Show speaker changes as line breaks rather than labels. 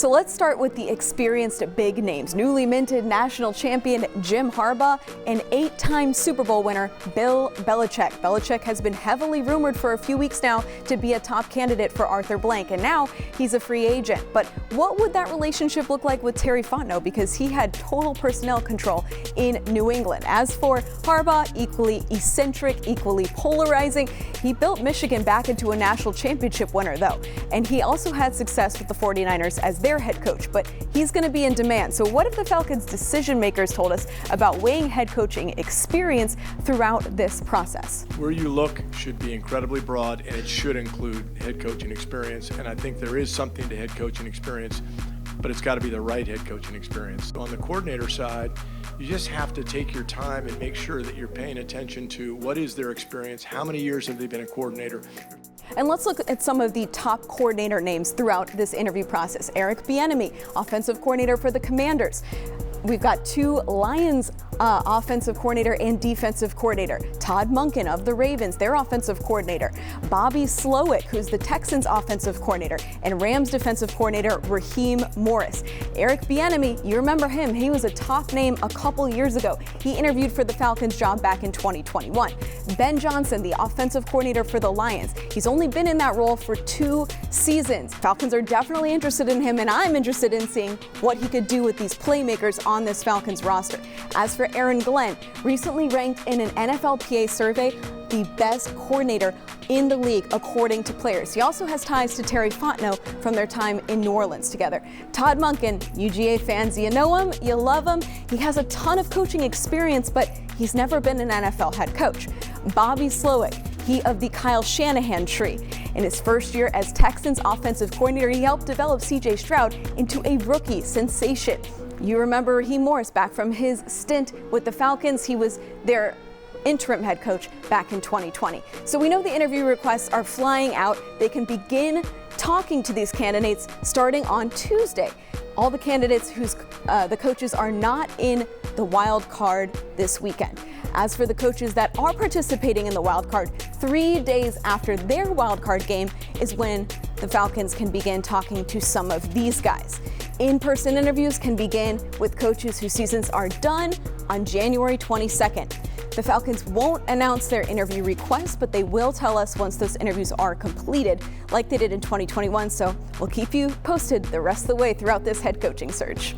So let's start with the experienced big names. Newly minted national champion Jim Harbaugh and 8-time Super Bowl winner Bill Belichick. Belichick has been heavily rumored for a few weeks now to be a top candidate for Arthur Blank, and now he's a free agent. But what would that relationship look like with Terry Fontenot, because he had total personnel control in New England? As for Harbaugh, equally eccentric, equally polarizing. He built Michigan back into a national championship winner, though, and he also had success with the 49ers as their head coach, but he's going to be in demand. So what if the Falcons decision makers told us about weighing head coaching experience throughout this process?
Where you look should be incredibly broad, and it should include head coaching experience. And I think there is something to head coaching experience, but it's got to be the right head coaching experience. On the coordinator side, you just have to take your time and make sure that you're paying attention to what is their experience, how many years have they been a coordinator.
And let's look at some of the top coordinator names throughout this interview process. Eric Bieniemy, offensive coordinator for the Commanders. We've got 2 Lions offensive coordinator and defensive coordinator. Todd Monken of the Ravens, their offensive coordinator. Bobby Slowick, who's the Texans offensive coordinator, and Rams defensive coordinator Raheem Morris. Eric Bieniemy, you remember him. He was a top name a couple years ago. He interviewed for the Falcons job back in 2021. Ben Johnson, the offensive coordinator for the Lions. He's only been in that role for 2 seasons. Falcons are definitely interested in him, and I'm interested in seeing what he could do with these playmakers on this Falcons roster. As for Aaron Glenn, recently ranked in an NFLPA survey the best coordinator in the league according to players. He also has ties to Terry Fontenot from their time in New Orleans together. Todd Monken, UGA fans, you know him, you love him. He has a ton of coaching experience, but he's never been an NFL head coach. Bobby Slowick, he of the Kyle Shanahan tree. In his first year as Texans offensive coordinator, he helped develop CJ Stroud into a rookie sensation. You remember Raheem Morris back from his stint with the Falcons. He was their interim head coach back in 2020. So we know the interview requests are flying out. They can begin talking to these candidates starting on Tuesday. All the candidates whose the coaches are not in the wild card this weekend. As for the coaches that are participating in the wild card, 3 days after their wild card game is when the Falcons can begin talking to some of these guys. In-person interviews can begin with coaches whose seasons are done on January 22nd. The Falcons won't announce their interview requests, but they will tell us once those interviews are completed, like they did in 2021. So we'll keep you posted the rest of the way throughout this head coaching search.